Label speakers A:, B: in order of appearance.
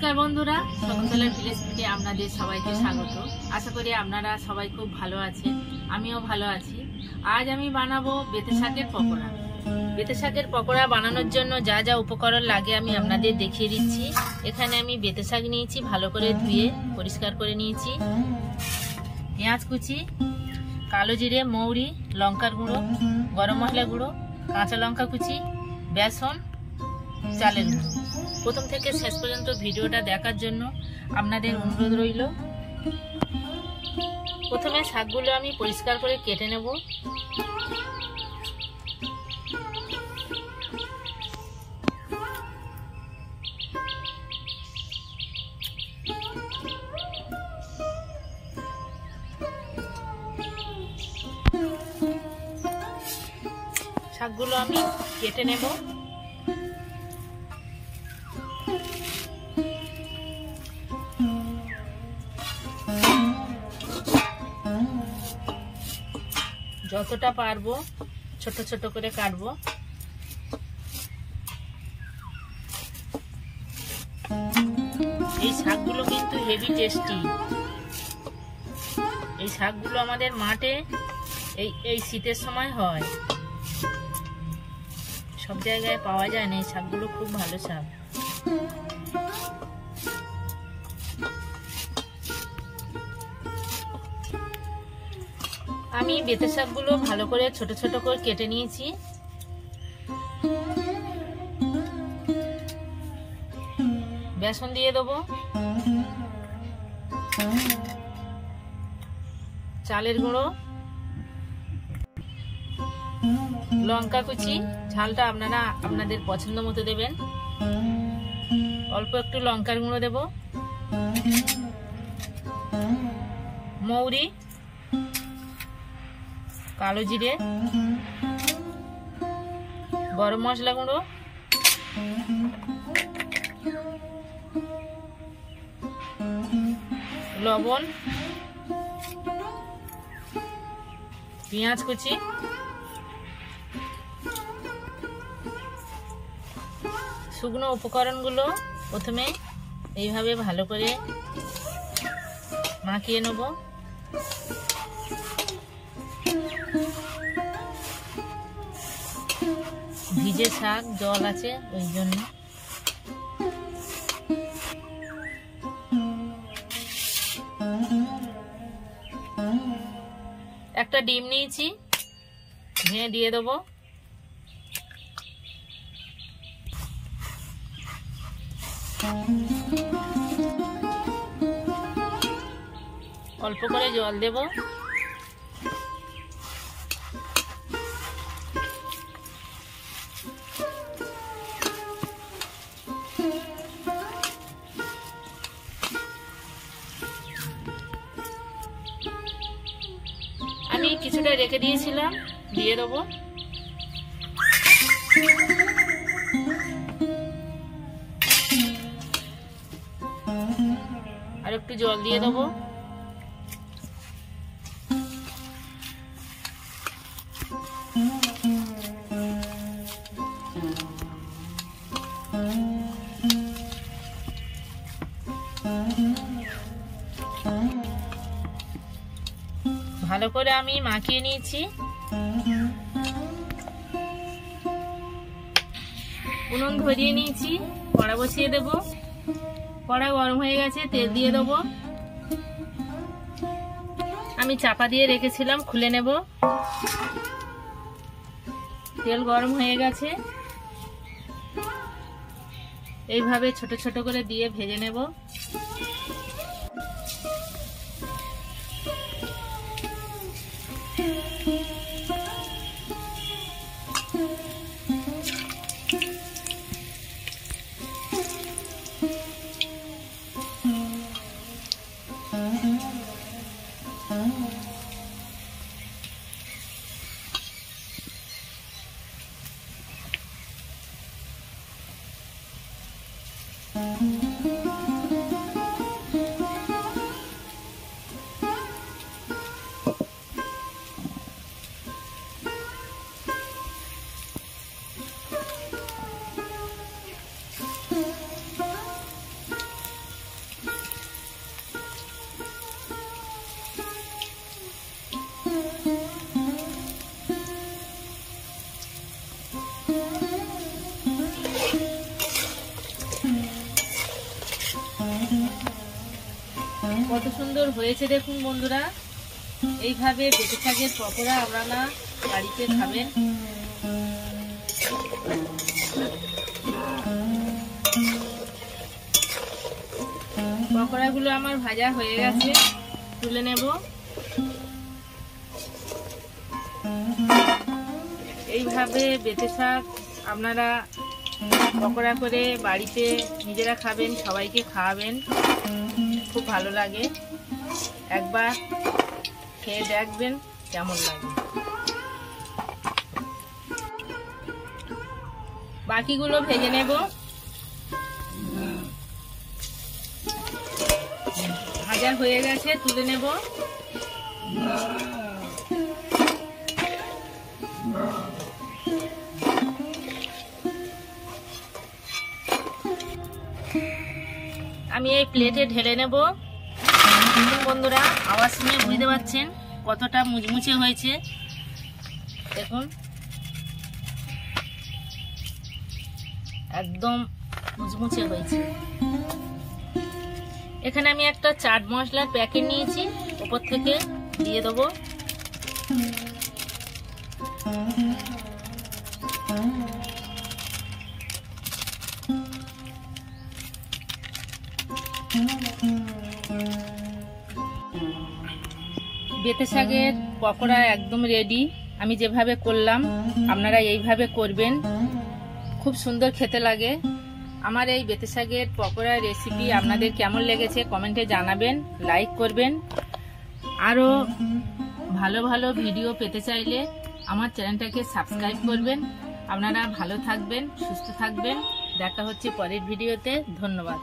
A: নমস্কার বন্ধুরা, শকুন্তলার ভিলেজ থেকে আপনাদের সবাইকে স্বাগত। আশা করি আপনারা সবাই খুব ভালো আছেন, আমিও ভালো আছি। আজ আমি বানাবো বেতে শাকের পকোড়া। বেতে শাকের পকোড়া বানানোর জন্য যা যা উপকরণ লাগে আমি আপনাদের দেখিয়ে দিচ্ছি। এখানে আমি বেতে শাক নিয়েছি, ভালো করে ধুয়ে পরিষ্কার করে নিয়েছি। পেঁয়াজ কুচি, কালো জিরে, মৌরি, লঙ্কার গুঁড়ো, গরম মশলা গুঁড়ো, কাঁচা লঙ্কা কুচি, বেসন, চালের গুঁড়ো। প্রথম থেকে শেষ পর্যন্ত ভিডিওটা দেখার জন্য আপনাদের অনুরোধ রইল। প্রথমে শাকগুলো আমি পরিষ্কার করে কেটে নেব। শাকগুলো আমি কেটে নেব। যতটা পারবো ছোট ছোট করে কাটবো। এই শাকগুলো কিন্তু হেভি টেস্টি। এই শাকগুলো আমাদের মাঠে এই শীতের সময় হয়, সব জায়গায় পাওয়া যায় না। এই শাকগুলো খুব ভালো শাক। আমি বেতে শাকগুলো ভালো করে ছোট ছোট করে কেটে নিয়েছি। বেসন দিয়ে দেবো, চালের গুঁড়ো, লঙ্কা কুচি, ঝালটা আপনারা আপনাদের পছন্দ মতো দেবেন। অল্প একটু লঙ্কার গুঁড়ো দেব, মৌরি, কালো জিরে, গরম মশলা গুঁড়ো, লবণ, পেঁয়াজ কুচি, শুকনো উপকরণগুলো প্রথমে এইভাবে ভালো করে মাখিয়ে নেব। ভিজে শাক, জল আছে ওই জন্য। একটা ডিম নিয়েছি, ভেঙে দিয়ে দেবো। অল্প করে জল দেব। আমি কিছুটা রেখে দিয়েছিলাম, দিয়ে দেবো। আর একটু জল দিয়ে দেবো। ভালো করে আমি মাখিয়ে নিয়েছি। উনুন ধরিয়ে নিয়েছি, কড়া বসিয়ে দেব। কড়া গরম হয়ে গেছে, তেল দিয়ে দেব। আমি চাপা দিয়ে রেখেছিলাম, খুলে নেব। তেল গরম হয়ে গেছে, এইভাবে ছোট ছোট করে দিয়ে ভেজে নেব। সুন্দর হয়েছে দেখুন বন্ধুরা। এইভাবে বেঁটে শাকের পকোড়া আপনারা বাড়িতে খাবেন। পকোড়াগুলো আমার ভাজা হয়ে গেছে, তুলে নেব। এইভাবে বেঁটে শাক আপনারা পকোড়া করে বাড়িতে নিজেরা খাবেন, সবাইকে খাওয়াবেন, খুব ভালো লাগে। একবার খেয়ে দেখবেন কেমন লাগে। বাকিগুলো ভেজে নেব। ভাজা হয়ে গেছে, তুলে নেব। আমি এই প্লেটে ঢেলে নেব। বন্ধুরা আওয়াজ শুনে বুঝতে পারছেন কতটা মুচমুচে হয়েছে। দেখুন একদম মুচমুচে হয়েছে। এখানে আমি একটা চাট মশলার প্যাকেট নিয়েছি, উপর থেকে দিয়ে দেবো। বেঁটে শাকের পকোড়া একদম রেডি। আমি যেভাবে করলাম আপনারা এইভাবে করবেন, খুব সুন্দর খেতে লাগে। আমার এই বেঁটে শাকের পকোড়া রেসিপি আপনাদের কেমন লেগেছে কমেন্টে জানাবেন, লাইক করবেন। আরও ভালো ভালো ভিডিও পেতে চাইলে আমার চ্যানেলটাকে সাবস্ক্রাইব করবেন। আপনারা ভালো থাকবেন, সুস্থ থাকবেন। দেখা হচ্ছে পরের ভিডিওতে। ধন্যবাদ।